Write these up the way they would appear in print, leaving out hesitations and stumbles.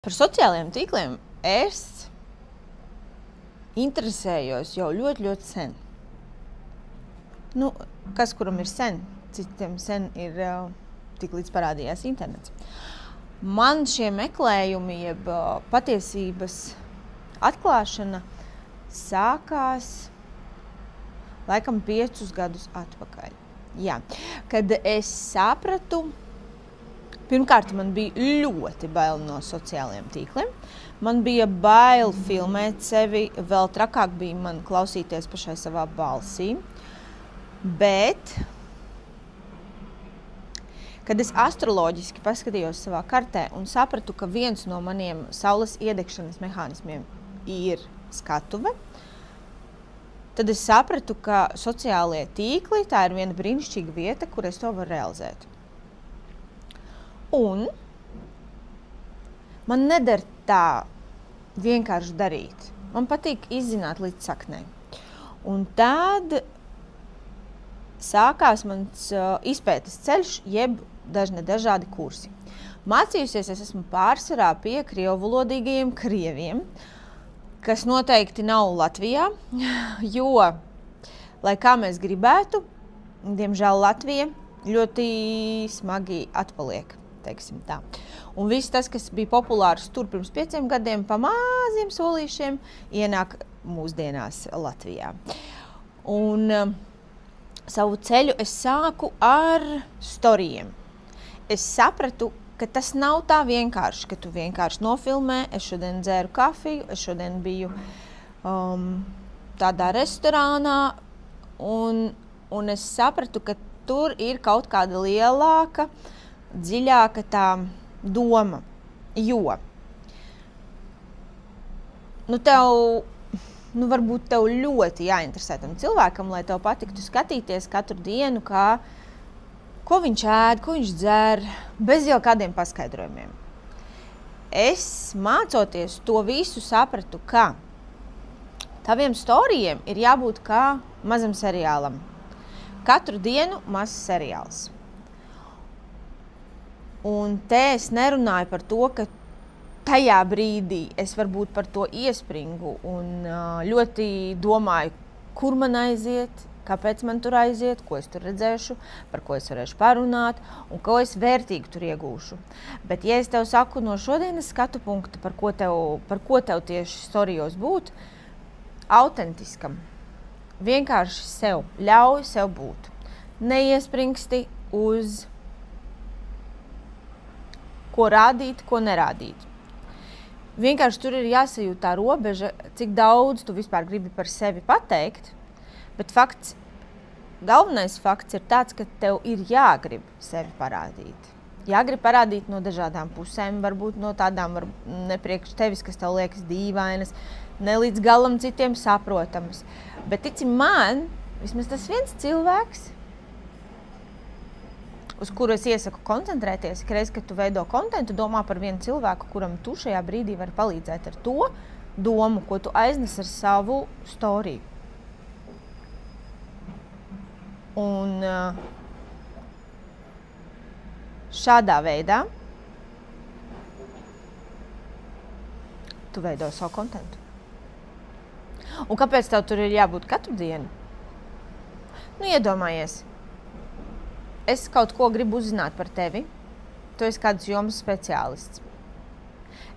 Par sociālajiem tīkliem es interesējos jau ļoti sen. Nu, kas kuram ir sen, citiem sen ir tik līdz parādījās internets. Man šie meklējumi, jeb patiesības atklāšana sākās laikam 5 gadus atpakaļ. Jā, kad es sapratu, pirmkārt, man bija ļoti bail no sociālajiem tīkliem. Man bija bail filmēt sevi, vēl trakāk bija man klausīties pašai savā balsī. Bet, kad es astroloģiski paskatījos savā kartē un sapratu, ka viens no maniem saules iedegšanas mehānismiem ir skatuve, tad es sapratu, ka sociālie tīkli tā ir viena brīnišķīga vieta, kur es to varu realizēt. Un man neder tā vienkārši darīt. Man patīk izzināt līdz saknē. Un tad sākās mans izpētes ceļš, jeb dažādi kursi. Mācījusies es esmu pārsvarā pie krievvalodīgajiem krieviem, kas noteikti nav Latvijā, jo, lai kā mēs gribētu, diemžēl Latvija ļoti smagi atpaliek. Teiksim tā. Un viss tas, kas bija populārs tur pirms 5 gadiem, pa maziem solīšiem, ienāk mūsdienās Latvijā. Un savu ceļu es sāku ar storijiem. Es sapratu, ka tas nav tā vienkārši, ka tu vienkārši nofilmē, es šodien dzēru kafiju, es šodien biju tādā restorānā, un es sapratu, ka tur ir kaut kāda lielāka, dziļāka tā doma, jo varbūt tev ļoti jāinteresē tam cilvēkam, lai tev patiktu skatīties katru dienu, ko viņš ēd, ko viņš dzer, bez jau kādiem paskaidrojumiem. Es mācoties to visu sapratu, ka taviem storijiem ir jābūt kā mazam seriālam. Katru dienu mazs seriāls. Un te es nerunāju par to, ka tajā brīdī es varbūt par to iespringu un ļoti domāju, kur man aiziet, kāpēc man tur aiziet, ko es tur redzēšu, par ko es varēšu parunāt un ko es vērtīgi tur iegūšu. Bet, ja es tev saku no šodienas skatu punkta, par ko tev tieši storijos būt, autentiskam, vienkārši sev, ļauj sev būt. Neiespringsti uz ko rādīt, ko nerādīt. Vienkārši tur ir jāsajūt tā robeža, cik daudz tu vispār gribi par sevi pateikt, bet galvenais fakts ir tāds, ka tev ir jāgrib sevi parādīt. Jāgrib parādīt no dažādām pusēm, varbūt no tādām nepriekš tevis, kas tev liekas dīvainas, ne līdz galam citiem saprotams. Bet tici man, vismaz tas viens cilvēks, uz kuru es iesaku koncentrēties, ka reiz, kad tu veido kontentu, domā par vienu cilvēku, kuram tu šajā brīdī vari palīdzēt ar to domu, ko tu aiznes ar savu storiju. Un šādā veidā tu veido savu kontentu. Un kāpēc tev tur ir jābūt katru dienu? Iedomājies. Es kaut ko gribu uzzināt par tevi, tu esi kādas jomas speciālists.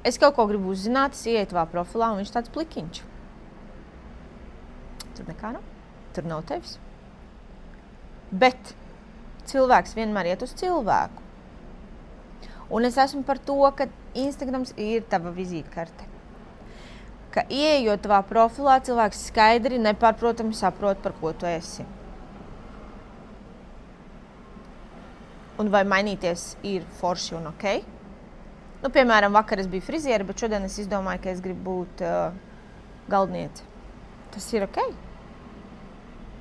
Es kaut ko gribu uzzināt, es ieeju tavā profilā un viņš tāds plikiņš. Tur nekā nav, tur nav tevis. Bet cilvēks vienmēr iet uz cilvēku. Un es esmu par to, ka Instagrams ir tava vizītkarte. Ka ieejot tavā profilā, cilvēks skaidri, nepārprotami saprot, par ko tu esi. Un vai mainīties ir forši un ok. Piemēram, vakar es biju frizieri, bet šodien es izdomāju, ka es gribu būt galdniece. Tas ir ok.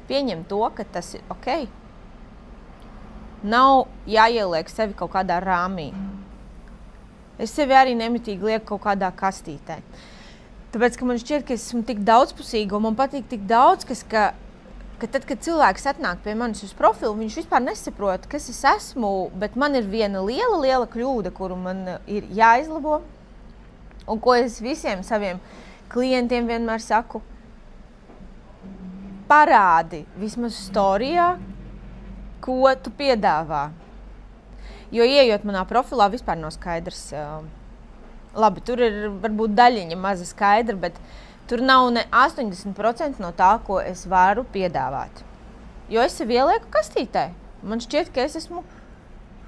Pieņem to, ka tas ir ok. Nav jāieliek sevi kaut kādā rāmī. Es sevi arī nemitīgi lieku kaut kādā kastītē. Tāpēc, ka man šķiet, ka es esmu tik daudzpusīga un man patīk tik daudz, ka tad, kad cilvēks atnāk pie manis uz profilu, viņš vispār nesaprot, kas es esmu, bet man ir viena liela kļūda, kuru man ir jāizlabo. Un ko es visiem saviem klientiem vienmēr saku? Parādi vismaz storijā, ko tu piedāvā. Jo ieejot manā profilā vispār nav skaidrs. Labi, tur ir varbūt daļiņa maza skaidra, bet tur nav ne 80% no tā, ko es varu piedāvāt. Jo es sev ielieku kastītē. Man šķiet, ka es esmu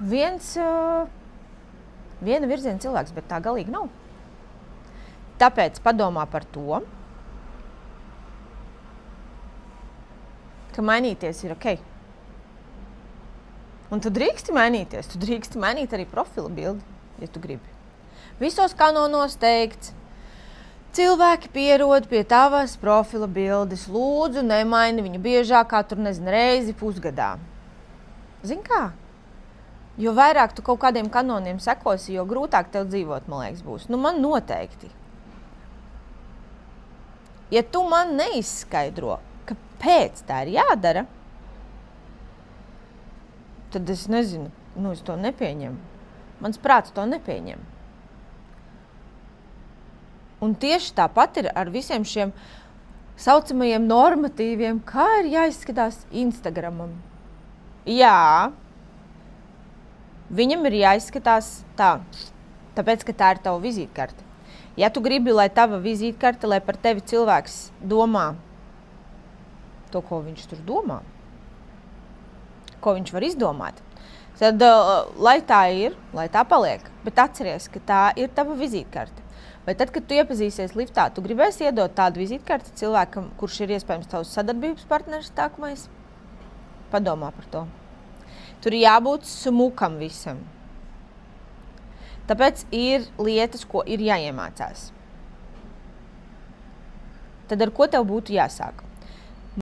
viena virziena cilvēks, bet tā galīgi nav. Tāpēc padomā par to, ka mainīties ir ok. Un tu drīksti mainīties. Tu drīksti mainīt arī profila bildi, ja tu gribi. Visos kanonos teikts, cilvēki pierod pie tavas profila bildes. Lūdzu, nemaini viņu biežāk kā tur, reizi pusgadā. Zini kā? Jo vairāk tu kaut kādiem kanoniem sekosi, jo grūtāk tev dzīvot, man liekas, būs. Nu, man noteikti. Ja tu man neizskaidro, kāpēc tā ir jādara, tad es nezinu, es to nepieņemu. Mans prāts to nepieņem. Un tieši tāpat ir ar visiem šiem saucamajiem normatīviem, kā ir jāizskatās Instagramam. Jā, viņam ir jāizskatās tā, tāpēc, ka tā ir tava vizītkarte. Ja tu gribi, lai tava vizītkarte, lai par tevi cilvēks domā to, ko viņš tur domā, ko viņš var izdomāt, tad lai tā ir, lai tā paliek, bet atceries, ka tā ir tava vizītkarte. Vai tad, kad tu iepazīsies liftā, tu gribēsi iedot tādu vizītkarti cilvēkam, kurš ir iespējams tavs sadarbības partneris tākumais? Padomā par to. Tur ir jābūt smukam visam. Tāpēc ir lietas, ko ir jāiemācās. Tad ar ko tev būtu jāsāk?